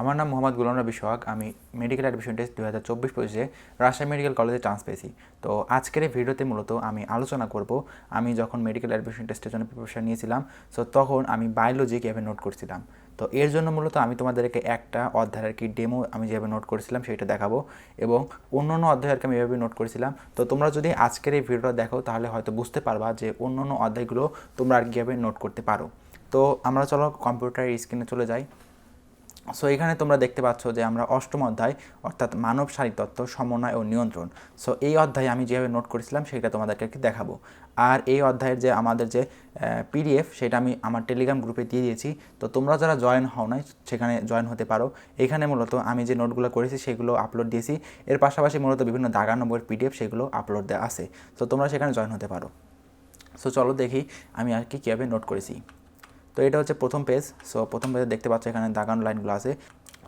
আমার নাম মোহাম্মদ গুলাম রবি সোহাগ। আমি medical admission test 2024-25 Rajshahi medical কলেজে চান্স পেয়েছি। তো আজকের এই ভিডিওতে মূলত আমি আলোচনা করব আমি যখন মেডিকেল অ্যাডমিশন টেস্টের জন্য প্রিপারেশন নিয়েছিলাম, সো তখন আমি বায়োলজি কীভাবে নোট করছিলাম। তো এর জন্য মূলত আমি তোমাদেরকে একটা অধ্যায়ের আর কি ডেমো আমি যেভাবে নোট করেছিলাম সেটা দেখাবো, এবং অন্য অন্য অধ্যায় আর কি আমি এভাবে নোট করেছিলাম। তো তোমরা যদি আজকের এই ভিডিওটা দেখো তাহলে হয়তো বুঝতে পারবা যে অন্য অন্য অধ্যায়গুলো তোমরা আর কীভাবে নোট করতে পারো। তো আমরা চলো কম্পিউটারের স্ক্রিনে চলে যাই। সো এখানে তোমরা দেখতে পাচ্ছ যে আমরা অষ্টম অধ্যায় অর্থাৎ মানব শারীরতত্ত্ব, সমন্বয় ও নিয়ন্ত্রণ। সো এই অধ্যায়ে আমি যেভাবে নোট করেছিলাম সেটা তোমাদেরকে একটু দেখাবো। আর এই অধ্যায়ের যে আমাদের যে পিডিএফ সেটা আমি আমার টেলিগ্রাম গ্রুপে দিয়ে দিয়েছি। তো তোমরা যারা জয়েন হও নাই সেখানে জয়েন হতে পারো। এখানে মূলত আমি যে নোটগুলো করেছি সেগুলো আপলোড দিয়েছি, এর পাশাপাশি মূলত বিভিন্ন দাগানো বইয়ের পিডিএফ সেগুলো আপলোড দেওয়া আছে। তো তোমরা সেখানে জয়েন হতে পারো। সো চলো দেখি আমি আর কি কীভাবে নোট করেছি। তো এটা হচ্ছে প্রথম পেজ। সো প্রথম পেজে দেখতে পাচ্ছ এখানে দাগানো লাইনগুলো আছে।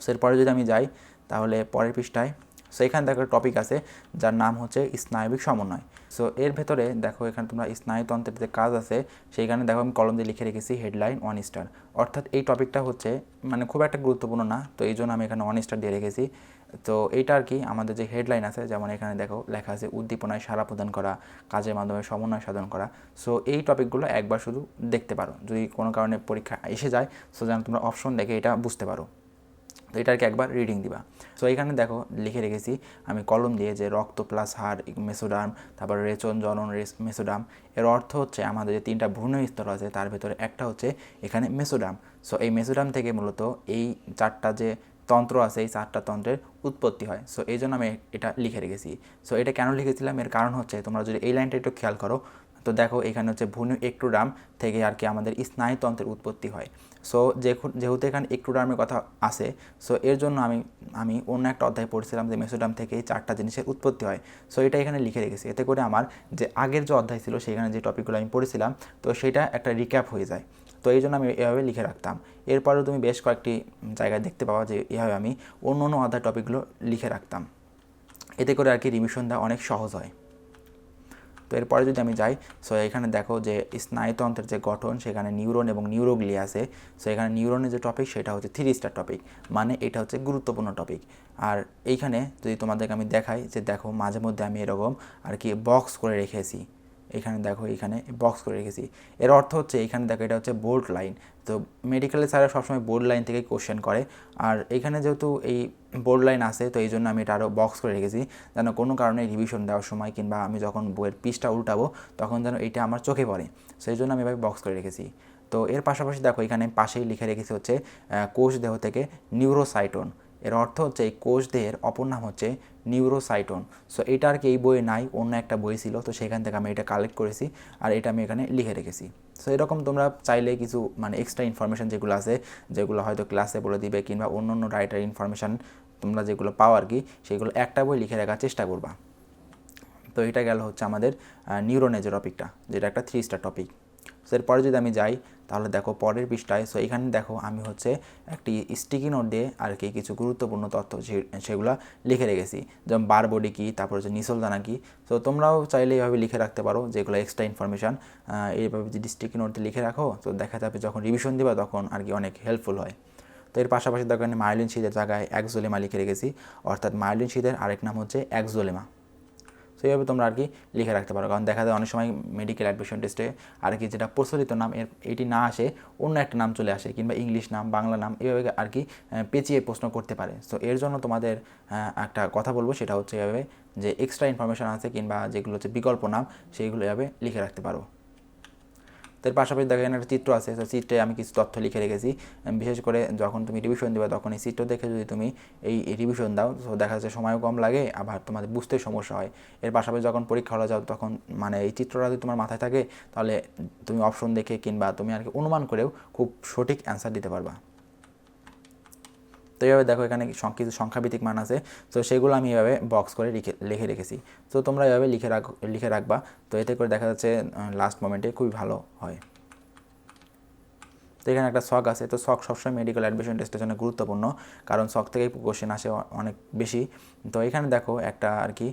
সো এরপরে যদি আমি যাই তাহলে পরের পৃষ্ঠায়, সো এখানে দেখো টপিক আছে যার নাম হচ্ছে স্নায়বিক সমন্বয়। সো এর ভেতরে দেখো এখানে তোমরা স্নায়ুতন্ত্রের যে কাজ আছে সেইখানে দেখো আমি কলম দিয়ে লিখে রেখেছি হেডলাইন 1 স্টার। অর্থাৎ এই টপিকটা হচ্ছে মানে খুব একটা গুরুত্বপূর্ণ না, তো এই জন্য আমি এখানে 1 স্টার দিয়ে রেখেছি। তো এইটা আর কি আমাদের যে হেডলাইন আছে, যেমন এখানে দেখো লেখা আছে উদ্দীপনায় সাড়া প্রদান করা, কাজের মাধ্যমে সমন্বয় সাধন করা। সো এই টপিকগুলো একবার শুধু দেখতে পারো, যদি কোনো কারণে পরীক্ষা এসে যায় সো যেন তোমরা অপশন দেখে এটা বুঝতে পারো। তো এটা আর কি একবার রিডিং দিবা। সো এখানে দেখো লিখে রেখেছি আমি কলম দিয়ে যে রক্ত প্লাস হাড় মেসোডার্ম, তারপর রেচন জনন মেসোডার্ম। এর অর্থ হচ্ছে আমাদের যে 3টা ভ্রূণ স্তর আছে তার ভেতরে একটা হচ্ছে এখানে মেসোডার্ম। সো এই মেসোডার্ম থেকে মূলত এই 4টা যে তন্ত্র আছে এই 4টা তন্ত্রের উৎপত্তি হয়। সো এই জন্য আমি এটা লিখে রেখেছি। সো এটা কেন লিখেছিলাম এর কারণ হচ্ছে তোমরা যদি এই লাইনটা একটু খেয়াল করো, তো দেখো এখানে হচ্ছে ভ্রূণ এক্টোডার্ম থেকে আর কি আমাদের স্নায়ুতন্ত্রের উৎপত্তি হয়। সো যেহেতু এখানে এক্টোডার্মের কথা আছে, সো এর জন্য আমি অন্য একটা অধ্যায় পড়ছিলাম যে মেসোডার্ম থেকে এই 4টা জিনিসের উৎপত্তি হয়। সো এটা এখানে লিখে রেখেছি, এতে করে আমার যে আগের যে অধ্যায় ছিল সেখানে যে টপিকগুলো আমি পড়েছিলাম তো সেটা একটা রিক্যাপ হয়ে যায়। তো এই জন্য আমি এভাবে লিখে রাখতাম। এরপরেও তুমি বেশ কয়েকটি জায়গায় দেখতে পাওয়া যে এভাবে আমি অন্য অন্য অধ্যায় টপিকগুলো লিখে রাখতাম, এতে করে আর কি রিভিশন দেওয়া অনেক সহজ হয়। তো এরপরে যদি আমি যাই, সো এখানে দেখো যে স্নায়ুতন্ত্রের যে গঠন সেখানে নিউরন এবং নিউরোগ্লিয়া আছে। সো এখানে নিউরনের যে টপিক সেটা হচ্ছে 3 স্টার টপিক, মানে এটা হচ্ছে গুরুত্বপূর্ণ টপিক। আর এইখানে যদি তোমাদেরকে আমি দেখাই যে দেখো মাঝে মধ্যে আমি এরকম আর কি বক্স করে রেখেছি, এখানে দেখো এখানে বক্স করে রেখেছি। এর অর্থ হচ্ছে এখানে দেখো এটা হচ্ছে বোল্ড লাইন। তো মেডিকেলের স্যাররা সবসময় বোল্ড লাইন থেকে কোশ্চেন করে, আর এখানে যেহেতু এই বোল্ড লাইন আছে তো এই জন্য আমি এটা আরও বক্স করে রেখেছি, যেন কোনো কারণে রিভিশন দেওয়ার সময় কিংবা আমি যখন বইয়ের পৃষ্ঠা উল্টাবো তখন যেন এটা আমার চোখে পড়ে, সেই জন্য আমি এভাবে বক্স করে রেখেছি। তো এর পাশাপাশি দেখো এখানে পাশেই লিখে রেখেছি হচ্ছে কোষ দেহ থেকে নিউরোসাইটোন। এর অর্থ হচ্ছে এই কোষ দেহের অপর নাম হচ্ছে নিউরোসাইটোন। সো এটা আর কি এই বইয়ে নাই, অন্য একটা বই ছিল তো সেখান থেকে আমি এটা কালেক্ট করেছি আর এটা আমি এখানে লিখে রেখেছি। সো এরকম তোমরা চাইলে কিছু মানে এক্সট্রা ইনফরমেশান যেগুলো আছে যেগুলো হয়তো ক্লাসে বলে দিবে কিংবা অন্য অন্য রাইটার ইনফরমেশান তোমরা যেগুলো পাও আর কি সেগুলো একটা বই লিখে রাখার চেষ্টা করবা। তো এটা গেল হচ্ছে আমাদের নিউরনের যে টপিকটা, যেটা একটা 3 স্টার টপিক। সো এরপরে যদি আমি যাই তাহলে দেখো পরের পৃষ্ঠায়, সো এখানে দেখো আমি হচ্ছে একটি স্টিকি নোট দিয়ে আর কি কিছু গুরুত্বপূর্ণ তথ্য সেগুলো লিখে রেখেছি, যেমন বারবডি কী, তারপর হচ্ছে নিসলদানা কী। সো তোমরাও চাইলে এইভাবে লিখে রাখতে পারো, যেগুলো এক্সট্রা ইনফরমেশান এইভাবে যদি স্টিকি নোট দিয়ে লিখে রাখো তো দেখা যাবে যখন রিভিশন দিবা তখন আর কি অনেক হেল্পফুল হয়। তো এর পাশাপাশি দেখো এখানে মায়োলিন শিথের জায়গায় এক্সোলেমা লিখে রেখেছি, অর্থাৎ মায়োলিন শিথের আরেক নাম হচ্ছে এক্সোলেমা। সো এইভাবে তোমরা আর কি লিখে রাখতে পারো, কারণ দেখা যায় অনেক সময় মেডিকেল অ্যাডমিশন টেস্টে আর কি যেটা প্রচলিত নাম এটি না আসে অন্য একটা নাম চলে আসে, কিংবা ইংলিশ নাম বাংলা নাম এভাবে আর কি পেঁচিয়ে প্রশ্ন করতে পারে। সো এর জন্য তোমাদের একটা কথা বলবো, সেটা হচ্ছে এভাবে যে এক্সট্রা ইনফরমেশান আছে কিংবা যেগুলো হচ্ছে বিকল্প নাম সেইগুলো এভাবে লিখে রাখতে পারো। তার পাশাপাশি দেখা এখানে একটা চিত্র আছে, তো চিত্রে আমি কিছু তথ্য লিখে রেখেছি। বিশেষ করে যখন তুমি রিভিশন দেবে তখন এই চিত্র দেখে যদি তুমি এই রিভিশন দাও তো দেখা যাচ্ছে সময়ও কম লাগে, আবার তোমাদের বুঝতে সমস্যা হয়। এর পাশাপাশি যখন পরীক্ষা হলে যাও তখন মানে এই চিত্রটা যদি তোমার মাথায় থাকে তাহলে তুমি অপশন দেখে কিংবা তুমি আর কি অনুমান করেও খুব সঠিক অ্যান্সার দিতে পারবা। তো এইভাবে দেখো এখানে কিছু সংখ্যাভিত্তিক মান আছে, তো সেগুলো আমি এভাবে বক্স করে লিখে রেখেছি। তো তোমরা এভাবে লিখে রাখবা, তো এতে করে দেখা যাচ্ছে লাস্ট মোমেন্টে খুবই ভালো হয়। তো এখানে একটা শখ আছে, তো শখ সবসময় মেডিকেল অ্যাডমিশন টেস্টের জন্য গুরুত্বপূর্ণ, কারণ শখ থেকেই কোশ্চেন আসে অনেক বেশি। তো এখানে দেখো একটা আর কি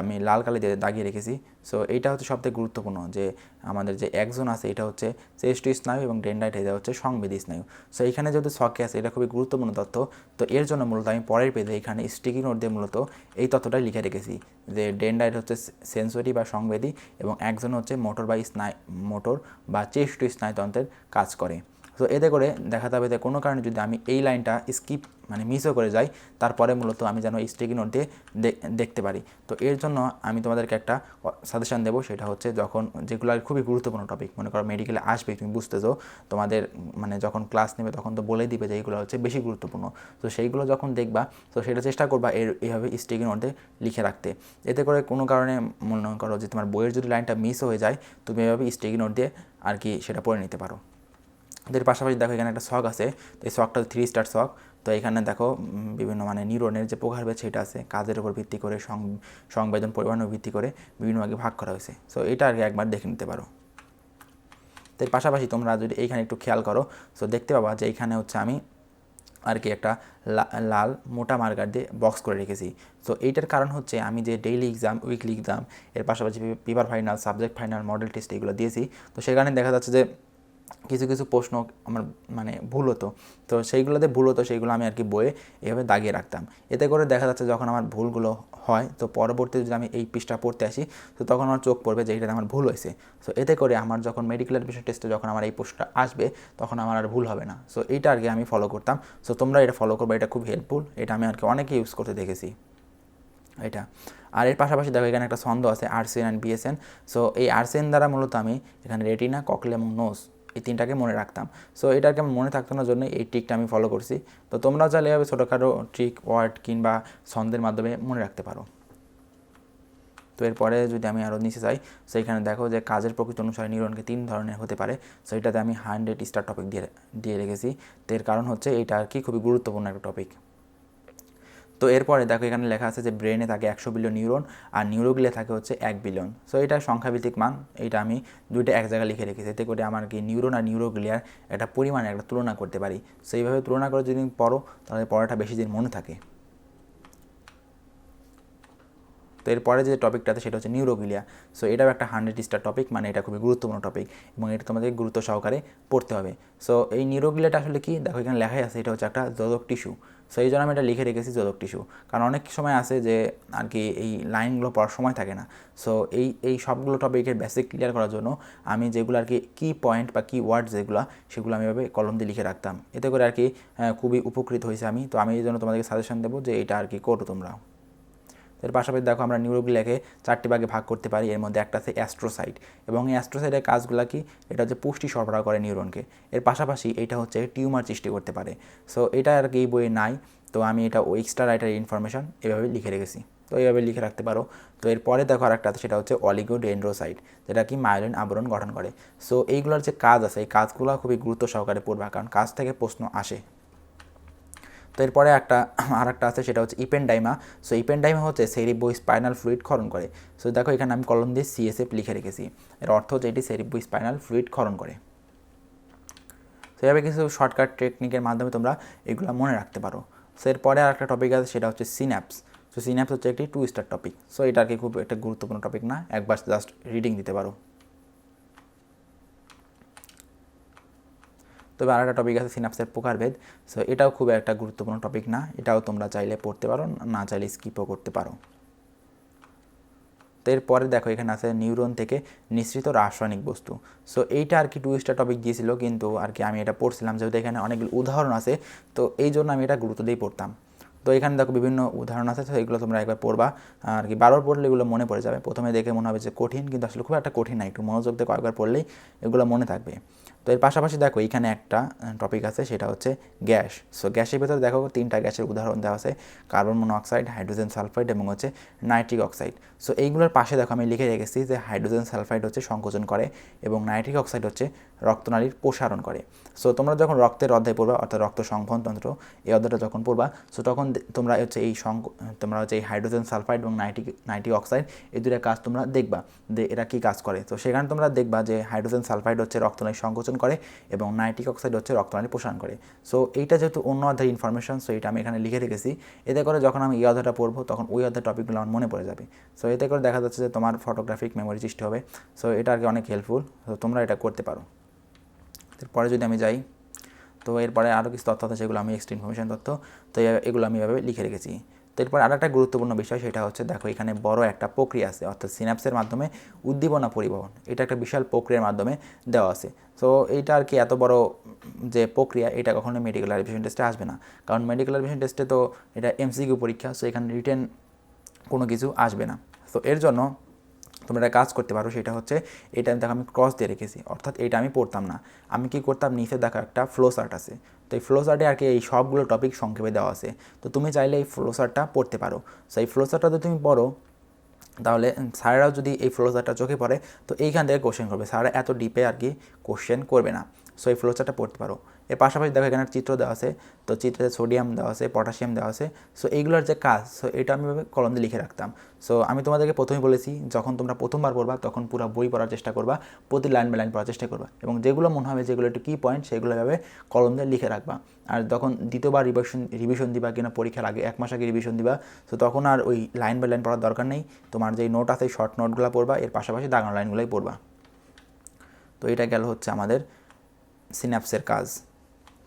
আমি লাল কালি দিয়ে দাগিয়ে রেখেছি। সো এইটা হচ্ছে সবথেকে গুরুত্বপূর্ণ, যে আমাদের যে একজন আছে এটা হচ্ছে চেস্ট স্নায়ু এবং ডেন্ড্রাইট এটা হচ্ছে সংবেদী স্নায়ু। সো এখানে যেহেতু শখে আছে, এটা খুবই গুরুত্বপূর্ণ তথ্য। তো এর জন্য মূলত আমি পরের পেজে এখানে স্টিকি নোট দিয়ে মূলত এই তথ্যটাই লিখে রেখেছি, যে ডেন্ড্রাইট হচ্ছে সেন্সরি বা সংবেদী এবং একজন হচ্ছে মোটর বা চেস্ট স্নায়ুতন্ত্রের কাজ করে। তো এতে করে দেখা যাবে যে কোনো কারণে যদি আমি এই লাইনটা স্কিপ মিসও করে যাই, তারপরে মূলত আমি যেন এই স্টিকি নোট দিয়ে দেখতে পারি। তো এর জন্য আমি তোমাদেরকে একটা সাজেশান দেবো, সেটা হচ্ছে যখন যেগুলো খুবই গুরুত্বপূর্ণ টপিক, মনে করো মেডিকেলে আসবে, তুমি বুঝতেছো, তোমাদের যখন ক্লাস নেবে তখন তো বলেই দিবে যে এইগুলো হচ্ছে বেশি গুরুত্বপূর্ণ। তো সেইগুলো যখন দেখবা, তো সেটা চেষ্টা করবা এইভাবে স্টিকি নোটে লিখে রাখতে। এতে করে কোনো কারণে মনে করো যে তোমার বইয়ের যদি লাইনটা মিস হয়ে যায়, তুমি এভাবে স্টিকি নোট দিয়ে আর কি সেটা পড়ে নিতে পারো। এর পাশাপাশি দেখো এখানে একটা শখ আছে, তো এই শখটা 3 স্টার শখ। তো এখানে দেখো বিভিন্ন নিউরনের যে প্রকারভেদ সেটা আছে, কাজের উপর ভিত্তি করে সংবেদন পরিমাণের ভিত্তি করে বিভিন্ন ভাগে ভাগ করা হয়েছে। সো এটা আর কি একবার দেখে নিতে পারো। তো এর পাশাপাশি তোমরা যদি এইখানে একটু খেয়াল করো, সো দেখতে পাবা যে এইখানে হচ্ছে আমি আর কি একটা লাল মোটা মার্কার দিয়ে বক্স করে রেখেছি। তো এইটার কারণ হচ্ছে আমি যে ডেইলি এক্সাম, উইকলি এক্সাম, এর পাশাপাশি paper final, subject final, model test এগুলো দিয়েছি। তো সেখানে দেখা যাচ্ছে যে কিছু কিছু প্রশ্ন আমার ভুল হতো, তো সেইগুলোতে ভুল হতো, সেইগুলো আমি আর কি বইয়ে এভাবে দাগিয়ে রাখতাম। এতে করে দেখা যাচ্ছে যখন আমার ভুলগুলো হয়, তো পরবর্তীতে যদি আমি এই পৃষ্ঠা পড়তে আসি, তো তখন আমার চোখ পড়বে যে এইটাতে আমার ভুল হয়েছে। সো এতে করে আমার যখন মেডিকেল অ্যাডমিশন টেস্টে যখন আমার এই প্রশ্নটা আসবে, তখন আমার আর ভুল হবে না। সো এইটা আর কি আমি ফলো করতাম। সো তোমরা এটা ফলো করবে, এটা খুব হেল্পফুল, এটা আমি আর কি অনেকে ইউজ করতে দেখেছি এটা। আর এর পাশাপাশি দেখো এখানে একটা ছন্দ আছে আরসিএন অ্যান্ড বিএসএন। সো এই আরসিএন দ্বারা মূলত আমি এখানে রেটিনা, ককলিয়া এবং নোজ এই তিনটাকে মনে রাখতাম। সো এটাকে আমি মনে থাকতানোর জন্য এই ট্রিকটা আমি ফলো করছি। তো তোমরাও চাইলে এভাবে ছোটোখাটো ট্রিক, ওয়ার্ড কিংবা ছন্দের মাধ্যমে মনে রাখতে পারো। তো এরপরে যদি আমি আরও নিচে যাই, সো এখানে দেখো যে কাজের প্রকৃতি অনুসারে নিউরনকে 3 ধরনের হতে পারে। সো এটাতে আমি 100 স্টার টপিক দিয়ে রেখেছি। তো এর কারণ হচ্ছে এটা আর কি খুবই গুরুত্বপূর্ণ একটা টপিক। তো এরপরে দেখো এখানে লেখা আছে যে ব্রেনে থাকে 100 বিলিয়ন নিউরন আর নিউরোগ্লিয়া থাকে হচ্ছে 1 বিলিয়ন। সো এটা সংখ্যাভিত্তিক মান, এইটা আমি দুইটা এক জায়গায় লিখে রেখেছি, এতে করে আমার কি নিউরন আর নিউরোগ্লিয়ার একটা পরিমাণে একটা তুলনা করতে পারি। সো এইভাবে তুলনা করে যদি পড়ো, তাহলে পড়াটা বেশি দিন মনে থাকে। তো এরপরে যে টপিকটা আছে সেটা হচ্ছে নিউরোগ্লিয়া। সো এটাও একটা 100 স্টার টপিক, এটা খুবই গুরুত্বপূর্ণ টপিক এবং এটা তোমাদের গুরুত্ব সহকারে পড়তে হবে। সো এই নিউরোগ্লিয়াটা আসলে কি, দেখো এখানে লেখাই আছে, এটা হচ্ছে একটা যোজক টিস্যু। সো এই জন্য আমি এটা লিখে রেখেছি যোজক টিস্যু, কারণ অনেক সময় আছে যে আর কি এই লাইনগুলো পড়ার সময় থাকে না। সো এই সবগুলো টপিকের বেসিক ক্লিয়ার করার জন্য আমি যেগুলো আর কি পয়েন্ট বা কি ওয়ার্ড সেগুলো আমি এভাবে কলম দিয়ে লিখে রাখতাম। এতে করে আর কি খুবই উপকৃত হয়েছে আমি। তো আমি এই জন্য তোমাদেরকে সাজেশন দেবো যে এটা আর কি করো তোমরা। এর পাশাপাশি দেখো আমরা নিউরোগ্লিয়াকে 4টি ভাগে ভাগ করতে পারি। এর মধ্যে একটা আছে অ্যাস্ট্রোসাইট, এবং এই অ্যাস্ট্রোসাইটের কাজগুলো কি, এটা হচ্ছে পুষ্টি সরবরাহ করে নিউরনকে। এর পাশাপাশি এটা হচ্ছে টিউমার সৃষ্টি করতে পারে। সো এটা আর কি এই বইয়ে নাই, তো আমি এটা এক্সট্রা রাইটার ইনফরমেশন এভাবে লিখে রেখেছি। তো এইভাবে লিখে রাখতে পারো। তো এরপরে দেখো আরেকটা আছে, সেটা হচ্ছে অলিগোডেন্ড্রোসাইট, যেটা কি মায়োলিন আবরণ গঠন করে। সো এইগুলোর যে কাজ আছে, এই কাজগুলো খুবই গুরুত্ব সহকারে পড়বা, কারণ কাজ থেকে প্রশ্ন আসে। তো এরপরে আরেকটা আছে, সেটা হচ্ছে ইপেনডাইমা। সো ইপেনডাইমা হচ্ছে সেরিব্রোস্পাইনাল ফ্লুইড ক্ষরণ করে। সো দেখো এখানে আমি কলম দিয়ে সিএসএফ লিখে রেখেছি, এর অর্থ হচ্ছে এটি সেরিব্রোস্পাইনাল ফ্লুইড ক্ষরণ করে। তো এভাবে কিছু শর্টকাট টেকনিকের মাধ্যমে তোমরা এগুলো মনে রাখতে পারো। সো এরপরে আরেকটা টপিক আছে, সেটা হচ্ছে সিন্যাপস। সো সিন্যাপস হচ্ছে একটি 2 স্টার টপিক। সো এটা আর কি খুব একটা গুরুত্বপূর্ণ টপিক না, একবার জাস্ট রিডিং দিতে পারো। তবে আরেকটা টপিক আছে সিনাপসের প্রকারভেদ। সো এটাও খুব একটা গুরুত্বপূর্ণ টপিক না, এটাও তোমরা চাইলে পড়তে পারো, না চাইলে স্কিপও করতে পারো। তো এরপরে দেখো এখানে আছে নিউরন থেকে নিঃসৃত রাসায়নিক বস্তু। সো এইটা আর কি 2 স্টার টপিক দিয়েছিল, কিন্তু আর কি আমি এটা পড়ছিলাম যেহেতু এখানে অনেকগুলো উদাহরণ আছে, তো এই জন্য আমি এটা গুরুত্ব দিয়ে পড়তাম। তো এখানে দেখো বিভিন্ন উদাহরণ আছে, তো এগুলো তোমরা একবার পড়বা, আর কি বারবার পড়লে এগুলো মনে পড়ে যাবে। প্রথমে দেখে মনে হবে যে কঠিন, কিন্তু আসলে খুব একটা কঠিন না, একটু মনোযোগ দিয়ে কয়েকবার পড়লেই এগুলো মনে থাকবে। তো এর পাশাপাশি দেখো এখানে একটা টপিক আছে, সেটা হচ্ছে গ্যাস। সো গ্যাসের ভেতরে দেখো 3টা গ্যাসের উদাহরণ দেওয়া আছে, কার্বন মনোক্সাইড, হাইড্রোজেন সালফাইড এবং হচ্ছে নাইট্রিক অক্সাইড। সো এইগুলোর পাশে দেখো আমি লিখে রেখেছি যে হাইড্রোজেন সালফাইড হচ্ছে সংকোচন করে এবং নাইট্রিক অক্সাইড হচ্ছে রক্তনালীর প্রসারণ করে। সো তোমরা যখন রক্তের অধ্যায় পড়বা, অর্থাৎ রক্ত সংবহনতন্ত্র, এই অধ্যায়টা যখন পড়বা, সো তখন তোমরা হচ্ছে তোমরা হচ্ছে এই হাইড্রোজেন সালফাইড এবং নাইট্রিক অক্সাইড এই দুটো কাজ তোমরা দেখবা যে এরা কী কাজ করে। তো সেখানে তোমরা দেখবা যে হাইড্রোজেন সালফাইড হচ্ছে রক্তনালী সংকোচন করে এবং নাইট্রিক অক্সাইড হচ্ছে রক্তনালী প্রসারণ করে। সো এইটা যেহেতু অন্য অধ্যায়ের ইনফরমেশন, সো এটা আমি এখানে লিখে রেখেছি। এতে করে যখন আমি এই অধ্যায়টা পড়বো তখন ওই অধ্যায়ের টপিকগুলো আমার মনে পড়ে যাবে। সো এতে করে দেখা যাচ্ছে যে তোমার ফটোগ্রাফিক মেমোরি সৃষ্টি হবে। সো এটা আর কি অনেক হেল্পফুল। তো তোমরা এটা করতে পারো। এরপরে যদি আমি যাই, তো এরপরে আরও কিছু তথ্য আছে সেগুলো আমি এক্সট্রা ইনফরমেশন তথ্য, তো এগুলো আমি এভাবে লিখে রেখেছি। তো এরপর আরেকটা গুরুত্বপূর্ণ বিষয়, সেটা হচ্ছে দেখো এখানে বড় একটা প্রক্রিয়া আছে, অর্থাৎ সিনাপসের মাধ্যমে উদ্দীপনা পরিবহন। এটা একটা বিশাল প্রক্রিয়ার মাধ্যমে দেওয়া আছে। সো এইটা আর কি এত বড় যে প্রক্রিয়া, এটা কখনোই মেডিকেল অ্যাডমিশন টেস্টে আসবে না, কারণ মেডিকেল অ্যাডমিশন টেস্টে তো এটা এমসিকিউ পরীক্ষা। সো এখানে রিটেন কোনো কিছু আসবে না। তো এর জন্য তোমরা একটা কাজ করতে পারো, সেটা হচ্ছে এটা দেখো আমি ক্রস দিয়ে রেখেছি, অর্থাৎ এটা আমি পড়তাম না। আমি কি করতাম, নিচে দেখো একটা ফ্লো চার্ট আছে। তো এই ফ্লো চার্টে আর কি এই সবগুলো টপিক সংক্ষেপে দেওয়া আছে। তো তুমি চাইলে এই ফ্লো চার্টটা পড়তে পারো। সো এই ফ্লো চার্টটা যদি তুমি পড়ো, তাহলে স্যারেরাও যদি এই ফ্লো চার্টটা চোখে পড়ে তো এইখান থেকে কোশ্চেন করবে, স্যাররা এত ডিপে আর কি কোশ্চেন করবে না। সো এই ফ্লো চার্টটা পড়তে পারো। এর পাশাপাশি দেখো এখানে চিত্র দেওয়া আছে, তো চিত্রে সোডিয়াম দেওয়া আছে, পটাশিয়াম দেওয়া আছে। সো এইগুলোর যে কাজ, সো এটা আমি কলম দিয়ে লিখে রাখতাম। সো আমি তোমাদেরকে প্রথমেই বলেছি, যখন তোমরা প্রথমবার পড়বা তখন পুরো বই পড়ার চেষ্টা করবা, প্রতি লাইন বাই লাইন পড়ার চেষ্টা করবা, এবং যেগুলো মনে হবে যেগুলো একটু কি পয়েন্ট সেগুলো এভাবে কলম দিয়ে লিখে রাখবা। আর যখন দ্বিতীয়বার রিভিশন দিবা কিনা, পরীক্ষার আগে 1 মাস আগে রিভিশন দিবা, তো তখন আর ওই লাইন বাই লাইন পড়ার দরকার নেই। তোমার যেই নোট আছে শর্ট নোটগুলো পড়বা, এর পাশাপাশি দাগানো লাইনগুলোই পড়বা। তো এটা গেল হচ্ছে আমাদের সিনাপসের কাজ।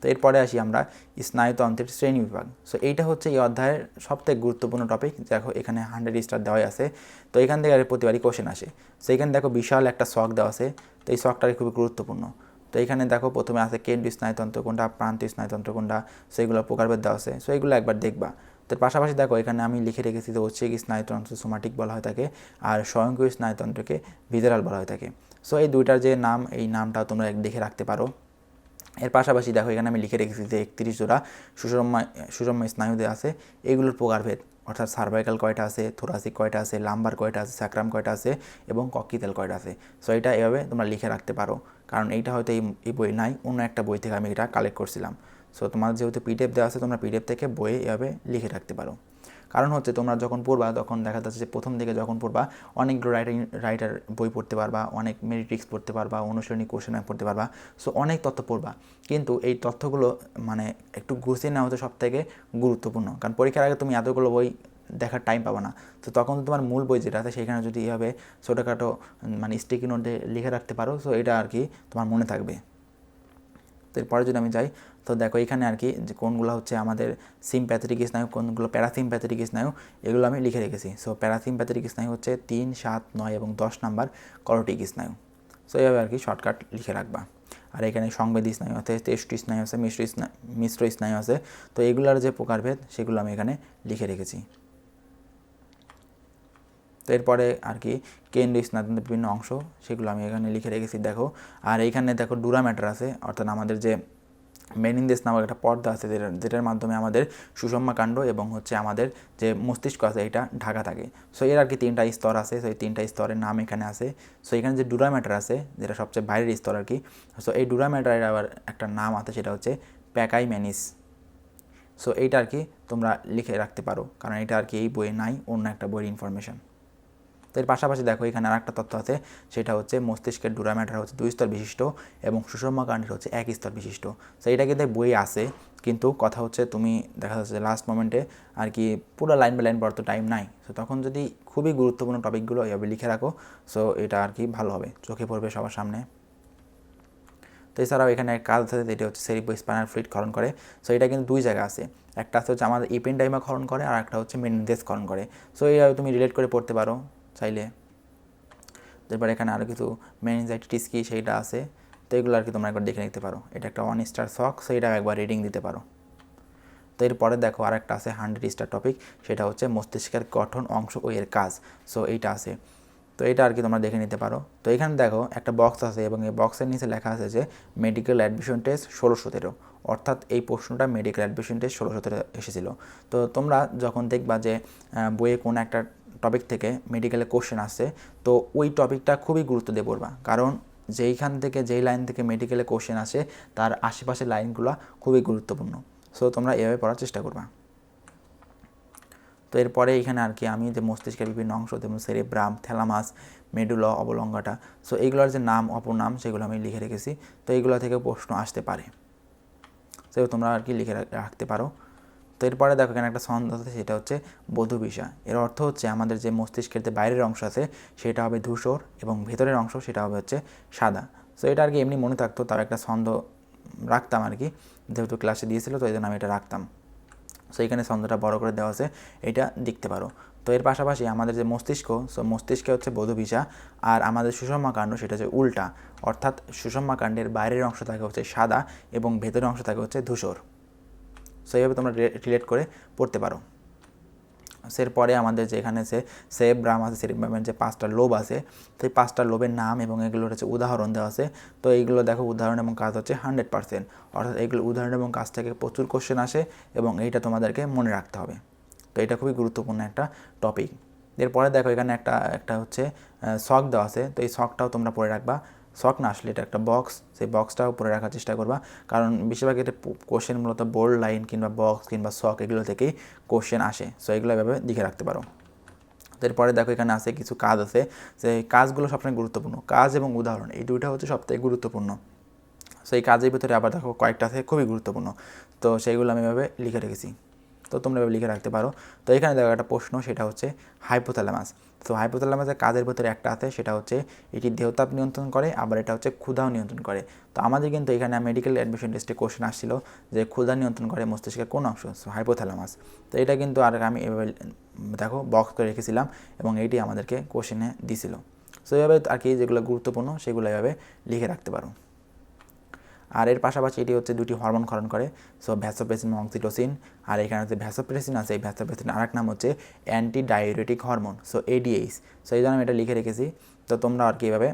তো এরপরে আসি আমরা স্নায়ুতন্ত্রের শ্রেণী বিভাগ। সো এইটা হচ্ছে এই অধ্যায়ের সবথেকে গুরুত্বপূর্ণ টপিক। দেখো এখানে 100 স্টার দেওয়াই আছে। তো এখান থেকে আর প্রতিবারই কোশ্চেন আসে। সো এখানে দেখো বিশাল একটা শক দেওয়া আছে, তো এই শকটা খুবই গুরুত্বপূর্ণ। তো এখানে দেখো প্রথমে আছে কেন্দ্রীয় স্নায়ুতন্ত্র কোনটা, প্রান্তীয় স্নায়ুতন্ত্র কোনটা, সেগুলো প্রকারভেদ দেওয়া আছে। সো এগুলো একবার দেখবা। তো পাশাপাশি দেখো এখানে আমি লিখে রেখেছি যে ঐচ্ছিক স্নায়ুতন্ত্র সোমাটিক বলা হয়ে থাকে, আর স্বয়ংক্রিয় স্নায়ুতন্ত্রকে ভিজারাল বলা হয়ে থাকে। সো এই দুইটার যে নাম, এই নামটা তোমরা দেখে রাখতে পারো। এর পাশাপাশি দেখো এখানে আমি লিখে রেখেছি যে 31 জোড়া সুষম স্নায়ুদের আছে, এগুলোর প্রকারভেদ, অর্থাৎ সার্ভাইকাল কয়টা আছে, থোরাসিক কয়টা আছে, লাম্বার কয়টা আছে, স্যাক্রাম কয়টা আছে এবং কক্কিতেল কয়টা আছে। সো এটা এভাবে তোমরা লিখে রাখতে পারো, কারণ এইটা হয়তো এই বই নাই, অন্য একটা বই থেকে আমি এটা কালেক্ট করছিলাম। সো তোমার যেহেতু পিডিএফ দেওয়া আছে, তোমরা পিডিএফ থেকে বইয়ে এভাবে লিখে রাখতে পারো। কারণ হচ্ছে তোমরা যখন পড়বা তখন দেখা যাচ্ছে যে প্রথম দিকে যখন পড়বা অনেকগুলো রাইটার বই পড়তে পারবা, অনেক মেরিট্রিক্স পড়তে পারবা, অনুশীলনী কোশ্চেন ব্যাংক পড়তে পারবা। সো অনেক তথ্য পড়বা, কিন্তু এই তথ্যগুলো মানে একটু গুছিয়ে নেওয়া হচ্ছে সবথেকে গুরুত্বপূর্ণ, কারণ পরীক্ষার আগে তুমি এতগুলো বই দেখার টাইম পাবা না। তো তখন তোমার মূল বই যেটা আছে সেখানে যদি এভাবে ছোটোখাটো মানে স্টিকি নোটে লিখে রাখতে পারো, সো এটা আর কি তোমার মনে থাকবে। তো এরপরে যদি আমি যাই, তো দেখো এখানে আর কি যে কোনগুলো হচ্ছে আমাদের সিমপ্যাথেটিক স্নায়ু, কোনগুলো প্যারাসিমপ্যাথেটিক স্নায়ু, এগুলো আমি লিখে রেখেছি। সো প্যারাসিমপ্যাথেটিক স্নায়ু হচ্ছে 3, 7, 9 এবং 10 নাম্বার করোটিক স্নায়ু। সো এইভাবে আর কি শর্টকাট লিখে রাখবা। আর এখানে সংবেদী স্নায়ু আছে, তেষ্টি স্নায়ু আছে, মিশ্র স্নায়ু আছে। তো এগুলোর যে প্রকারভেদ সেগুলো আমি এখানে লিখে রেখেছি। তো এরপরে আর কি কেন্দ্রীয় স্নায়ুতন্ত্রের বিভিন্ন অংশ, সেগুলো আমি এখানে লিখে রেখেছি দেখো। আর এইখানে দেখো ডুরা ম্যাটার আছে, অর্থাৎ আমাদের যে মেনিনদেস নামক একটা পর্দা আছে যেটার মাধ্যমে আমাদের সুষমা কাণ্ড এবং হচ্ছে আমাদের যে মস্তিষ্ক আছে এটা ঢাকা থাকে। সো এর আর কি 3টা স্তর আছে। সো এই 3টা স্তরের নাম এখানে আছে। সো এখানে যে ডুরা ম্যাটার আছে, যেটা সবচেয়ে বাইরের স্তর আর কি, সো এই ডুরা ম্যাটারের আবার একটা নাম আছে, সেটা হচ্ছে প্যাকাইমেনিস। সো এইটা আর কি তোমরা লিখে রাখতে পারো, কারণ এটা আর কি এই বইয়ে নাই, অন্য একটা বইয়ের ইনফরমেশন। তো এর পাশাপাশি দেখো এখানে আর একটা তথ্য আছে, সেটা হচ্ছে মস্তিষ্কের ডুরা ম্যাটার হচ্ছে 2 স্তর বিশিষ্ট এবং সুষমা কাণ্ডের হচ্ছে 1 স্তর বিশিষ্ট। তো এটা কিন্তু বই আছে, কিন্তু কথা হচ্ছে তুমি দেখা যাচ্ছে লাস্ট মোমেন্টে আর কি পুরো লাইন বাই লাইন পড়ার তো টাইম নাই। সো তখন যদি খুবই গুরুত্বপূর্ণ টপিকগুলো এভাবে লিখে রাখো, সো এটা আর কি ভালো হবে, চোখে পড়বে সবার সামনে। তো এছাড়াও এখানে কাজ আছে, যেটা হচ্ছে সেরিব্রোস্পাইনাল ফ্লুইড ক্ষরণ করে। সো এটা কিন্তু 2 জায়গা আছে, একটা হচ্ছে আমাদের ইপেনডাইমা ক্ষরণ করে, আর একটা হচ্ছে মেনিনদেস ক্ষরণ করে। সো এইভাবে তুমি রিলেট করে পড়তে পারো চাইলে। তারপর এখানে আরও কিছু মেনিনজাইটিস কি সেইটা আছে, তো এগুলো আর কি তোমরা একবার দেখে নিতে পারো। এটা একটা 1 স্টার শক, সো এটা একবার রিডিং দিতে পারো। তো এরপরে দেখো আর একটা আছে 100 স্টার টপিক, সেটা হচ্ছে মস্তিষ্কের গঠন অংশ ও এর কাজ। সো এইটা আছে, তো এটা আর কি তোমরা দেখে নিতে পারো। তো এখানে দেখো একটা বক্স আছে এবং এই বক্সের নিচে লেখা আছে যে মেডিকেল অ্যাডমিশন টেস্ট 1617, অর্থাৎ এই প্রশ্নটা মেডিকেল অ্যাডমিশন টেস্ট 1617 এসেছিল। তো তোমরা যখন দেখবা যে বইয়ে কোনো একটা টপিক থেকে মেডিকেলে কোশ্চেন আসছে, তো ওই টপিকটা খুবই গুরুত্ব দিয়ে পড়বা, কারণ যেই লাইন থেকে মেডিকেলে কোশ্চেন আসে তার আশেপাশের লাইনগুলো খুবই গুরুত্বপূর্ণ। সো তোমরা এভাবে পড়ার চেষ্টা করবা। তো এরপরে এখানে আর কি আমি যে মস্তিষ্কের বিভিন্ন অংশ যেমন সেরেব্রাম, থ্যালামাস, মেডুলা অবলঙ্গাটা, সো এইগুলোর যে নাম অপর নাম সেগুলো আমি লিখে রেখেছি। তো এইগুলো থেকে প্রশ্ন আসতে পারে, সো তোমরা আর কি লিখে রাখতে পারো। তো এরপরে দেখো এখানে একটা ছন্দ আছে, সেটা হচ্ছে বধূবিষা। এর অর্থ হচ্ছে আমাদের যে মস্তিষ্কের যে বাইরের অংশ আছে সেটা হবে ধূসর এবং ভেতরের অংশ সেটা হবে হচ্ছে সাদা। সো এটা আর কি এমনি মনে থাকতো, তাও একটা ছন্দ রাখতাম আর কি, যেহেতু ক্লাসে দিয়েছিল তো এই জন্য আমি এটা রাখতাম। সো এখানে ছন্দটা বড় করে দেওয়া আছে, এটা দেখতে পারো। তো এর পাশাপাশি আমাদের যে মস্তিষ্ক, সো মস্তিষ্কে হচ্ছে বধূভিসা, আর আমাদের সুষমা কাণ্ড সেটা হচ্ছে উল্টা, অর্থাৎ সুষমা কাণ্ডের বাইরের অংশ থাকে হচ্ছে সাদা এবং ভেতরের অংশ থাকে হচ্ছে ধূসর। সো এইভাবে তোমরা রিলেট করে পড়তে পারো। এরপরে আমাদের যে এখানে সেরেব্রাম আছে, সেরেব্রামের যে 5টা লোব আছে, সেই 5টা লোবের নাম এবং এগুলোর হচ্ছে উদাহরণ দেওয়া আছে। তো এইগুলো দেখো উদাহরণ এবং কাজ হচ্ছে 100%, অর্থাৎ এইগুলো উদাহরণ এবং কাজ থেকে প্রচুর কোশ্চেন আসে এবং এইটা তোমাদেরকে মনে রাখতে হবে। তো এটা খুবই গুরুত্বপূর্ণ একটা টপিক। এরপরে দেখো এখানে একটা হচ্ছে শক দেওয়া আছে, তো এই শকটাও তোমরা পড়ে রাখবা। শক না আসলে এটা একটা বক্স, সেই বক্সটাও পড়ে রাখার চেষ্টা করবা, কারণ বেশিরভাগ এটা কোশ্চেন মূলত বোল্ড লাইন কিংবা বক্স কিংবা শক এগুলো থেকেই কোশ্চেন আসে। সো এগুলো এভাবে লিখে রাখতে পারো। এরপরে দেখো এখানে আছে কিছু কাজ আছে, যে কাজগুলো সবসময় গুরুত্বপূর্ণ, কাজ এবং উদাহরণ এই দুইটা হচ্ছে সবথেকে গুরুত্বপূর্ণ। সো এই কাজের ভিতরে আবার দেখো কয়েকটা আছে খুবই গুরুত্বপূর্ণ, তো সেইগুলো আমি এভাবে লিখে রেখেছি, তো তোমরা এভাবে লিখে রাখতে পারো। তো এখানে দেখো একটা প্রশ্ন, সেটা হচ্ছে হাইপোথ্যালামাস। তো হাইপোথ্যালামাসের কাজের ভিতরে একটা আছে, সেটা হচ্ছে এটি দেহতাপ নিয়ন্ত্রণ করে, আবার এটা হচ্ছে ক্ষুধাও নিয়ন্ত্রণ করে। তো আমাদের কিন্তু এখানে মেডিকেল অ্যাডমিশন টেস্টে কোশ্চেন আসছিল যে ক্ষুধা নিয়ন্ত্রণ করে মস্তিষ্কের কোন অংশ, সো হাইপোথ্যালামাস। তো এটা কিন্তু আর আমি এভাবে দেখো বক্স করে রেখেছিলাম এবং এইটি আমাদেরকে কোশ্চেনে দিছিল। সো এইভাবে আর কি যেগুলো গুরুত্বপূর্ণ সেগুলো এভাবে লিখে রাখতে পারো। আর এর পাশাপাশি এটি হচ্ছে দুটি হরমোন ক্ষরণ করে, সো ভ্যাসোপ্রেসিন এবং অক্সিটোসিন। আর এখানে যে ভ্যাসোপ্রেসিন আছে, এই ভ্যাসোপ্রেসিন আরেক নাম হচ্ছে anti diuretic hormone, so ADH. So এই জন্য আমি এটা লিখে রেখেছি, তো তোমরা আর কি এভাবে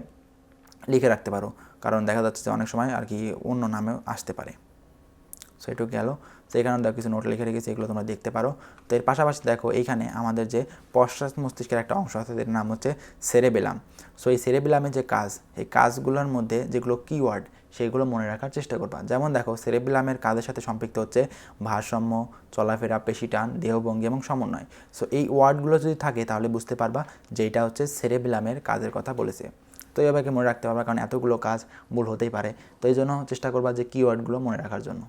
লিখে রাখতে পারো, কারণ দেখা যাচ্ছে যে অনেক সময় আর কি অন্য নামেও আসতে পারে। সো এটুকু গেল। তো এখানে দেখো কিছু নোট লিখে রেখেছি, এগুলো তোমরা দেখতে পারো। তো এর পাশাপাশি দেখো এইখানে আমাদের যে পশ্চাৎ মস্তিষ্কের একটা অংশ আছে, এর নাম হচ্ছে সেরেবেলাম। সো এই সেরেবেলামের যে কাজ, এই কাজগুলোর মধ্যে যেগুলো কিওয়ার্ড সেইগুলো মনে রাখার চেষ্টা করবা। যেমন দেখো সেরেবেলামের কাজের সাথে সম্পৃক্ত হচ্ছে ভারসাম্য, চলাফেরা, পেশি টান, দেহভঙ্গি এবং সমন্বয়। সো এই ওয়ার্ডগুলো যদি থাকে তাহলে বুঝতে পারবা যে এটা হচ্ছে সেরেবেলামের কাজের কথা বলেছে। তো এইভাবে মনে রাখতে পারবা, কারণ এতগুলো কাজ ভুল হতেই পারে। তো এই জন্য চেষ্টা করবা যে কিওয়ার্ডগুলো মনে রাখার জন্য।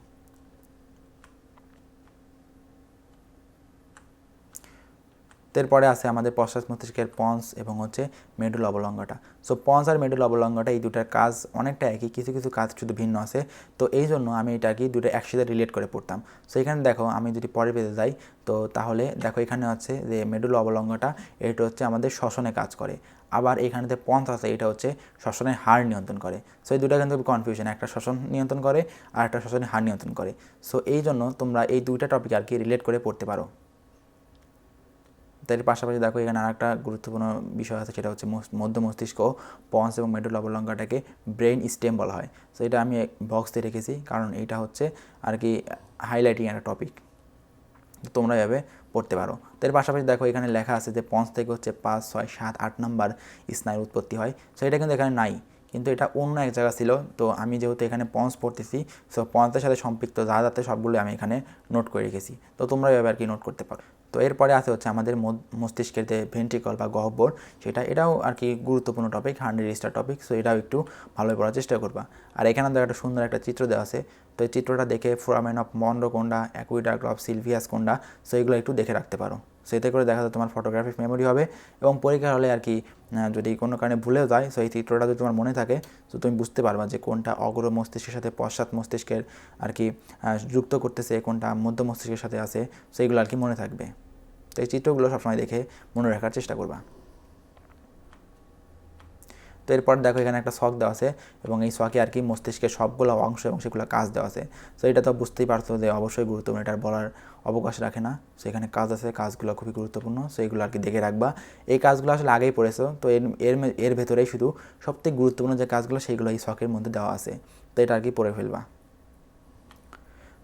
এরপরে আছে আমাদের পশ্চাৎ মস্তিষ্কের পন্স এবং হচ্ছে মেডুলা অবলঙ্গটা। সো পন্স আর মেডুলা অবলঙ্গটা এই দুটার কাজ অনেকটা একই, কিছু কিছু কাজ শুধু ভিন্ন আছে। তো এই জন্য আমি এটা কি দুটো একসাথে রিলেট করে পড়তাম। সো এখানে দেখো আমি যদি পরের পেজে যাই, তো তাহলে দেখো এখানে আছে যে মেডুলা অবলঙ্গটা, এটা হচ্ছে আমাদের শ্বসনে কাজ করে। আবার এখানে যে পন্স আছে এটা হচ্ছে শ্বসনের হার নিয়ন্ত্রণ করে। সো এই দুটো কিন্তু কনফিউশন, একটা শ্বসন নিয়ন্ত্রণ করে আর একটা শ্বসনের হার নিয়ন্ত্রণ করে। সো এই জন্য তোমরা এই দুইটা টপিক আর কি রিলেট করে পড়তে পারো। তার পাশাপাশি দেখো এখানে আরেকটা গুরুত্বপূর্ণ বিষয় আছে, সেটা হচ্ছে মধ্য মস্তিষ্ক, পন্স এবং মেডুলা অবলঙ্গটাকে ব্রেইন স্টেম বলা হয়। সো এটা আমি বক্সে রেখেছি, কারণ এটা হচ্ছে আর কি হাইলাইটিং একটা টপিক, তোমরা এভাবে পড়তে পারো। তার পাশাপাশি দেখো এখানে লেখা আছে যে পন্স থেকে হচ্ছে 5, 6, 7, 8 নাম্বার স্নায়ুর উৎপত্তি হয়। সো এটা কিন্তু এখানে নাই, কিন্তু এটা অন্য এক জায়গা ছিল। তো আমি যেহেতু এখানে পন্স পড়তেছি, সো পন্সের সাথে সম্পৃক্ত যা যাতে সবগুলো আমি এখানে নোট করে রেখেছি, তো তোমরা এভাবে আর কি নোট করতে পারো। তো এরপরে আছে হচ্ছে আমাদের মস্তিষ্কের যে ভেন্ট্রিকল বা গহ্বর, এটাও আর কি গুরুত্বপূর্ণ টপিক, 100 স্টার টপিক। সো এটাও একটু ভালোই পড়ার চেষ্টা করবা। আর এখানে দেখো একটা সুন্দর একটা চিত্র দেওয়া আছে, তো এই চিত্রটা দেখে ফোরামেন অফ মনরো কোনটা, অ্যাকুইডাক্ট অফ সিলভিয়াস কোনটা, সো এগুলো একটু দেখে রাখতে পারো। সো এতে করে দেখা যায় তোমার ফটোগ্রাফিক মেমোরি হবে এবং পরীক্ষা হলে আর কি যদি কোনো কারণে ভুলেও যায়, সো এই চিত্রটা যদি তোমার মনে থাকে, তো তুমি বুঝতে পারবা যে কোনটা অগ্র মস্তিষ্কের সাথে পশ্চাৎ মস্তিষ্কের আর কি যুক্ত করতেছে, কোনটা মধ্য মস্তিষ্কের সাথে আছে, সো এগুলো আর কি মনে থাকবে। তো এই চিত্রগুলো সবসময় দেখে মনে রাখার চেষ্টা করবা। তো এরপর দেখো এখানে একটা শখ দেওয়া আছে এবং এই শখে আর কি মস্তিষ্কের সবগুলো অংশ এবং সেগুলো কাজ দেওয়া আছে। সো এটা তো বুঝতেই পারছো যে অবশ্যই গুরুত্বপূর্ণ, এটার বলার অবকাশ রাখে না। সো এখানে কাজ আছে, কাজগুলো খুবই গুরুত্বপূর্ণ, সো এইগুলো আর কি দেখে রাখবা। এই কাজগুলো আসলে আগেই পড়েছো, তো এর ভেতরেই শুধু সবথেকে গুরুত্বপূর্ণ যে কাজগুলো সেইগুলো এই শখের মধ্যে দেওয়া আছে, তো এটা আর কি পড়ে ফেলবা।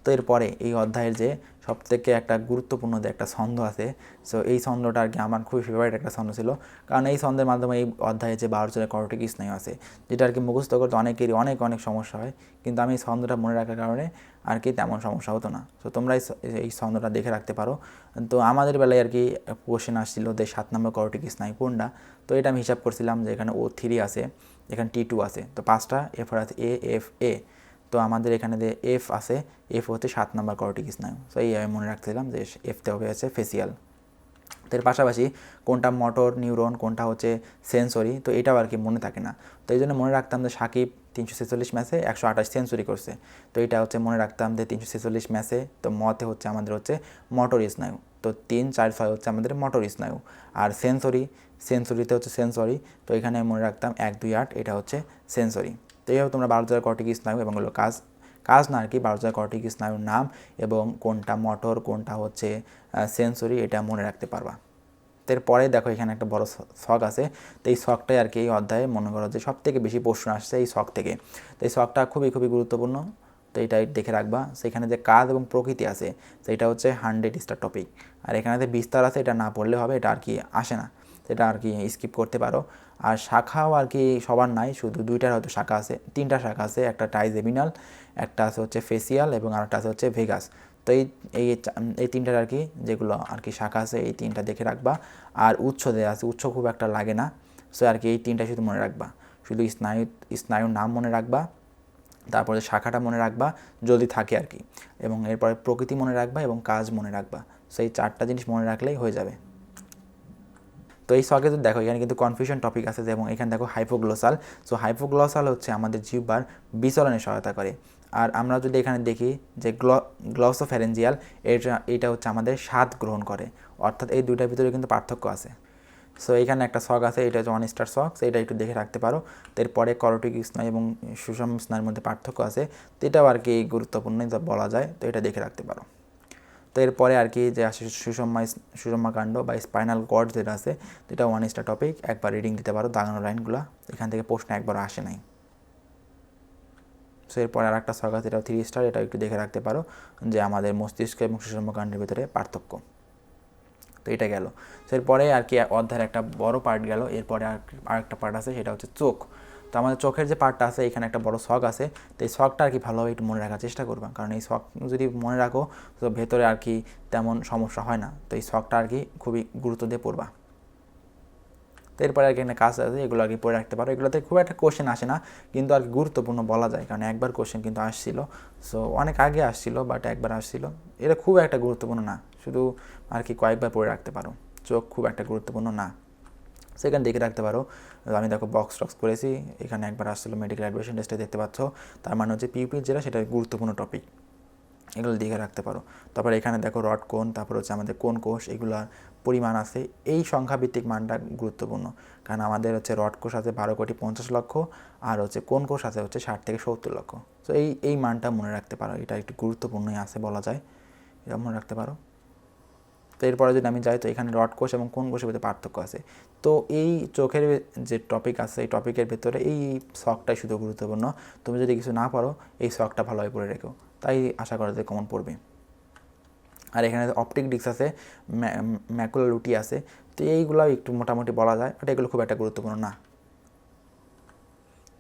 তো এরপরে এই অধ্যায়ের যে সবথেকে একটা গুরুত্বপূর্ণ যে একটা ছন্দ আছে, সো এই ছন্দটা আর কি আমার খুবই ফেভারিট একটা ছন্দ ছিল, কারণ এই ছন্দের মাধ্যমে এই অধ্যায়ে যে 12 করটিক স্নায়ু আছে যেটা আর কি মুখস্থ করতে অনেকেরই অনেক অনেক সমস্যা হয়, কিন্তু আমি এই ছন্দটা মনে রাখার কারণে আর কি তেমন সমস্যা হতো না। তো তোমরা এই ছন্দটা দেখে রাখতে পারো। তো আমাদের বেলায় আর কি কোশ্চেন আসছিল যে 7 নম্বর করটিক স্নায়ু কোনটা, তো এটা আমি হিসাব করছিলাম যে এখানে O3 আছে, এখানে T2 আছে, তো 5টা এফ আছে এ এফ এ, তো আমাদের এখানে যে এফ আছে, এফ হচ্ছে 7 নম্বর করটিক স্নায়ু। তো এই আমি মনে রাখছিলাম যে এফতে হবে আছে ফেসিয়াল। তো এর পাশাপাশি কোনটা মোটর নিউরন, কোনটা হচ্ছে সেন্সরি, তো এটাও আর কি মনে থাকে না। তো এই জন্য মনে রাখতাম যে সাকিব 346 ম্যাচে 128 সেঞ্চুরি করছে, তো এটা হচ্ছে মনে রাখতাম যে 346 ম্যাচে, তো মতে হচ্ছে আমাদের হচ্ছে মোটর স্নায়ু, তো 3 4 6 হচ্ছে আমাদের মোটর স্নায়ু। আর সেন্সরিতে হচ্ছে সেন্সরি, তো এখানে মনে রাখতাম 1 2 8 এটা হচ্ছে সেন্সরি। তো এইভাবে তোমরা 12 করটিক স্নায়ু এবং হলো কাজ না আর কি 12 করটিক স্নায়ুর নাম এবং কোনটা মোটর কোনটা হচ্ছে সেন্সরি এটা মনে রাখতে পারবা। এরপরে দেখো এখানে একটা বড় ছক আছে, তো এই ছকটাই আর কি এই অধ্যায়ে মনে করো যে সব থেকে বেশি প্রশ্ন আসছে এই ছক থেকে। তো এই ছকটা খুবই খুবই গুরুত্বপূর্ণ, তো এটাই দেখে রাখবা। সেখানে যে কাজ এবং প্রকৃতি আছে সেটা হচ্ছে 100 স্টার টপিক, আর এখানে যে বিস্তার আছে এটা না পড়লে হবে, এটা আর কি আসে না, সেটা আর কি স্কিপ করতে পারো। আর শাখাও আর কি সবার নাই, শুধু 2টার হয়তো শাখা আছে, 3টা শাখা আছে, একটা ট্রাইজেমিনাল, একটা আছে হচ্ছে ফেসিয়াল এবং আরেকটা আছে হচ্ছে ভেগাস। তো এই 3টার আর কি যেগুলো আর কি শাখা আছে এই 3টা দেখে রাখবা। আর উৎস দেওয়া আছে, উৎস খুব একটা লাগে না, সো আর কি এই 3টা শুধু মনে রাখবা, শুধু স্নায়ুর নাম মনে রাখবা, তারপরে শাখাটা মনে রাখবা যদি থাকে আর কি, এবং এরপরে প্রকৃতি মনে রাখবা এবং কাজ মনে রাখবা। সো এই 4টা জিনিস মনে রাখলেই হয়ে যাবে। তো এই শখে তো দেখো এখানে কিন্তু কনফিউশন টপিক আছে, এবং এখানে দেখো হাইপোগ্লোসাল। সো হাইপোগ্লোসাল হচ্ছে আমাদের জিহ্বার বিচলনে সহায়তা করে। আর আমরা যদি এখানে দেখি যে গ্লসোফ্যারেঞ্জিয়াল, এটা হচ্ছে আমাদের স্বাদ গ্রহণ করে, অর্থাৎ এই দুইটার ভিতরে কিন্তু পার্থক্য আছে। সো এখানে একটা শখ আছে, এটা হচ্ছে 1 স্টার শখ, এটা একটু দেখে রাখতে পারো। তো এরপরে করটিক স্নায়ু এবং সুষম স্নায়ুর মধ্যে পার্থক্য আছে, তো এটাও আর কি গুরুত্বপূর্ণ বলা যায়, তো এটা দেখে রাখতে পারো। তো এরপরে আর কি যে আসে সুষমা কাণ্ড বা স্পাইনাল কর্ড যেটা আছে, এটা 1 স্টার টপিক, একবার রিডিং দিতে পারো দাগানো লাইনগুলো, এখান থেকে প্রশ্ন একবার আসে নাই। সো এরপরে আর একটা শখ আছে, এটাও 3 স্টার, এটা একটু দেখে রাখতে পারো যে আমাদের মস্তিষ্ক এবং সুষম কাণ্ডের ভিতরে পার্থক্য। তো এটা গেল। সো এরপরে আর কি অধ্যায়ের একটা বড় পার্ট গেল, এরপরে আর একটা পার্ট আছে সেটা হচ্ছে চোখ। তো আমাদের চোখের যে পার্টটা আছে এখানে একটা বড় শখ আছে, তো এই শখটা আর কি ভালোভাবে একটু মনে রাখার চেষ্টা করবা, কারণ এই শখ যদি মনে রাখো তো ভেতরে আর কি তেমন সমস্যা হয় না। তো এই শখটা আর কি খুবই গুরুত্ব দিয়ে পড়বা। তো এরপরে আর কি এখানে কাজ আছে, এগুলো আর কি পড়ে রাখতে পারো, এগুলোতে খুব একটা কোশ্চেন আসে না, কিন্তু আর কি গুরুত্বপূর্ণ বলা যায়, কারণ একবার কোশ্চেন কিন্তু আসছিল, সো অনেক আগে আসছিল বাট একবার আসছিল, এটা খুব একটা গুরুত্বপূর্ণ না, শুধু আর কি কয়েকবার পড়ে রাখতে পারো, চোখ খুব একটা গুরুত্বপূর্ণ না, সেখানে দেখে রাখতে পারো। আমি দেখো বক্স টক্স করেছি, এখানে একবার আসছিলো মেডিকেল অ্যাডমিশন টেস্টে দেখতে পাচ্ছ, তার মানে হচ্ছে পিউপি যেটা সেটা গুরুত্বপূর্ণ টপিক, এগুলো দেখে রাখতে পারো। তারপর এখানে দেখো রড কোণ, তারপর হচ্ছে আমাদের কোন কোষ, এগুলোর পরিমাণ আছে, এই সংখ্যাভিত্তিক মানটা গুরুত্বপূর্ণ, কারণ আমাদের হচ্ছে রড কোষ আছে 12,50,00,000 আর হচ্ছে কোন কোষ আছে হচ্ছে 60 থেকে 70 লক্ষ। তো এই মানটা মনে রাখতে পারো, এটা একটু গুরুত্বপূর্ণই আছে বলা যায়, এটা মনে রাখতে পারো। তো এরপরে যদি আমি যাই, তো এখানে রড কোষ এবং কোন কোষের ভিতরে পার্থক্য আছে। তো এই চোখের যে টপিক আছে এই টপিকের ভেতরে এই শখটাই শুধু গুরুত্বপূর্ণ, তুমি যদি কিছু না পারো এই শখটা ভালোভাবে পড়ে রেখো, তাই আশা করা যায় কমন পড়বে। আর এখানে অপটিক ডিস্ক আছে, ম্যাকুলার লুটি আছে, তো এইগুলো একটু মোটামুটি বলা যায়, বাট এগুলো খুব একটা গুরুত্বপূর্ণ না।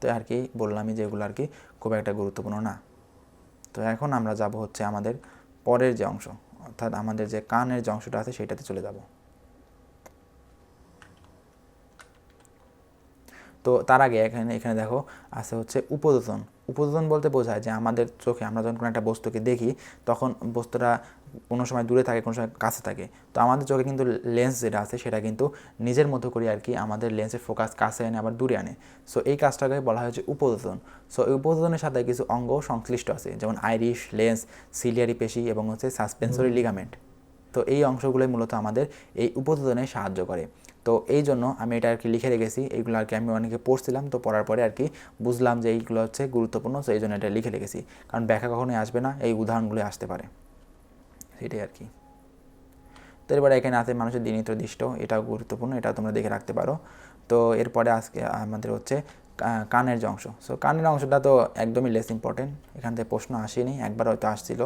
তো আর কি বললামই যে এগুলো আর কি খুব একটা গুরুত্বপূর্ণ না। তো এখন আমরা যাব হচ্ছে আমাদের পরের যে অংশ, অর্থাৎ আমাদের যে কানের যে অংশটা আছে সেইটাতে চলে যাব। তো তার আগে এখানে দেখো আছে হচ্ছে উপযোজন। উপযোজন বলতে বোঝায় যে আমাদের চোখে আমরা যখন কোনো একটা বস্তুকে দেখি তখন বস্তুটা কোনো সময় দূরে থাকে, কোনো সময় কাছে থাকে। তো আমাদের চোখে কিন্তু লেন্স যেটা আছে সেটা কিন্তু নিজের মতো করে আর কি আমাদের লেন্সের ফোকাস কাছে আনে আবার দূরে আনে। সো এই কাজটাকে বলা হচ্ছে উপযোজন। সো এই উপযোজনের সাথে কিছু অঙ্গ সংশ্লিষ্ট আছে, যেমন আইরিশ, লেন্স, সিলিয়ারি পেশি এবং হচ্ছে সাসপেন্সরি লিগামেন্ট। তো এই অংশগুলোই মূলত আমাদের এই উপযোজনে সাহায্য করে। তো এই জন্য আমি এটা আর কি লিখে রেখেছি, এইগুলো আর কি আমি অনেকে পড়ছিলাম, তো পড়ার পরে আর কি বুঝলাম যে এইগুলো হচ্ছে গুরুত্বপূর্ণ, তো এই জন্য এটা লিখে রেখেছি, কারণ ব্যাখ্যা কখনোই আসবে না, এই উদাহরণগুলো আসতে পারে, সেটাই আর কি। তো এরপরে এখানে আছে মানুষের দ্বিনেত্র দৃষ্ট, এটাও গুরুত্বপূর্ণ, এটাও তোমরা দেখে রাখতে পারো। তো এরপরে আজকে আমাদের হচ্ছে কানের যে অংশ। সো কানের অংশটা তো একদমই লেস ইম্পর্টেন্ট, এখান থেকে প্রশ্ন আসেনি, একবার হয়তো আসছিল,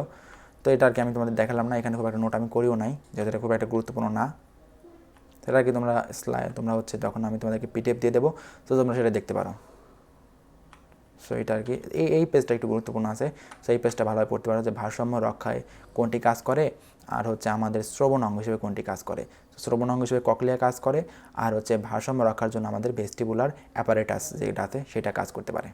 তো এটা আর কি আমি তোমাদের দেখালাম না, এখানে খুব একটা নোট আমি করিও নাই, যেহেতু এটা খুব একটা গুরুত্বপূর্ণ না। সেটা আর কি তোমরা হচ্ছে তখন আমি তোমাদেরকে পিডিএফ দিয়ে দেবো, তো তোমরা সেটা দেখতে পারো। সো এটা আর কি এই পেজটা একটু গুরুত্বপূর্ণ আছে। সো এই পেজটা ভালোভাবে পড়তে পারো যে ভারসাম্য রক্ষায় কোনটি কাজ করে, আর হচ্ছে আমাদের শ্রবণ অঙ্গ হিসেবে কোনটি কাজ করে। শ্রবণ অঙ্গ হিসেবে ককলিয়া কাজ করে, আর হচ্ছে ভারসাম্য রক্ষার জন্য আমাদের ভেস্টিবুলার অ্যাপারেটাস যেটা আছে সেটা কাজ করতে পারে।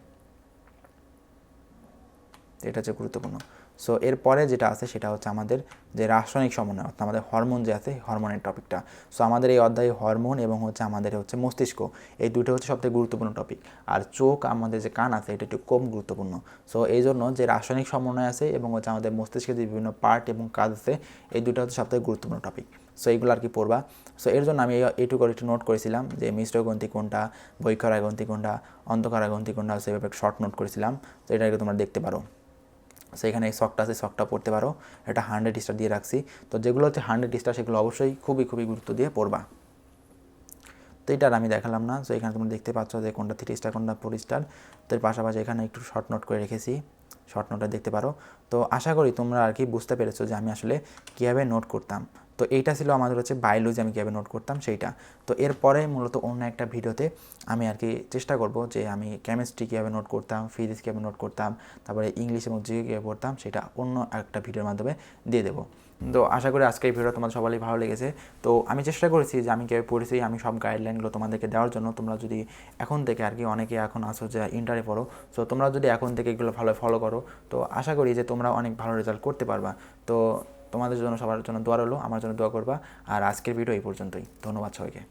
এটা হচ্ছে গুরুত্বপূর্ণ। সো এরপরে যেটা আছে সেটা হচ্ছে আমাদের যে রাসায়নিক সমন্বয়, অর্থাৎ আমাদের হরমোন যে আছে, হরমোনের টপিকটা। সো আমাদের এই অধ্যায়ে হরমোন এবং হচ্ছে আমাদের হচ্ছে মস্তিষ্ক, এই দুটো হচ্ছে সবথেকে গুরুত্বপূর্ণ টপিক। আর চোখ, আমাদের যে কান আছে, এটা একটু কম গুরুত্বপূর্ণ। সো এই জন্য যে রাসায়নিক সমন্বয় আছে এবং হচ্ছে আমাদের মস্তিষ্কের যে বিভিন্ন পার্ট এবং কাজ আছে, এই দুটো হচ্ছে সবথেকে গুরুত্বপূর্ণ টপিক। সো এইগুলো আর কি পড়বা। সো এর জন্য আমি এইটুকু একটু নোট করেছিলাম যে মিশ্র গ্রন্থি কোনটা, বৈক্ষরা গ্রন্থি কোনটা, অন্ধকারা গ্রন্থি কোনটা, সেভাবে শর্ট নোট করেছিলাম। তো এটা তোমরা দেখতে পারো। সো এখানে এই শখটা আছে, শখটা পড়তে পারো। এটা 100 স্টার দিয়ে রাখছি। তো যেগুলো হচ্ছে 100 স্টার সেগুলো অবশ্যই খুবই গুরুত্ব দিয়ে পড়বা। তো এটা আর আমি দেখালাম না। সো এখানে তোমরা দেখতে পাচ্ছ যে কোনটা 3 স্টার কোনটা 4 স্টার। তো এর পাশাপাশি এখানে একটু শর্ট নোট করে রেখেছি, শর্ট নোটটা দেখতে পারো। তো আশা করি তোমরা আর কি বুঝতে পেরেছো যে আমি আসলে কীভাবে নোট করতাম। তো এইটা ছিল আমাদের হচ্ছে বায়োলজি আমি কীভাবে নোট করতাম সেইটা। তো এরপরে মূলত অন্য একটা ভিডিওতে আমি আর কি চেষ্টা করব যে আমি কেমিস্ট্রি কীভাবে নোট করতাম, ফিজিক্স কীভাবে নোট করতাম, তারপরে ইংলিশ এবং জিকে কীভাবে পড়তাম, সেটা অন্য একটা ভিডিওর মাধ্যমে দিয়ে দেবো। তো আশা করি আজকে এই ভিডিও তোমাদের সবারই ভালো লেগেছে। তো আমি চেষ্টা করেছি যে আমি কীভাবে পড়েছি আমি সব গাইডলাইনগুলো তোমাদেরকে দেওয়ার জন্য। তোমরা যদি এখন থেকে আর কি, অনেকে এখন আসো যে ইন্টারে পড়ো, সো তোমরা যদি এখন থেকে এগুলো ভালো ফলো করো, তো আশা করি যে তোমরা অনেক ভালো রেজাল্ট করতে পারবা। তো তোমাদের জন্য, সবার জন্য দোয়া রইলো, আমার জন্য দোয়া করবা। আর আজকের ভিডিও এই পর্যন্তই। ধন্যবাদ সবাইকে।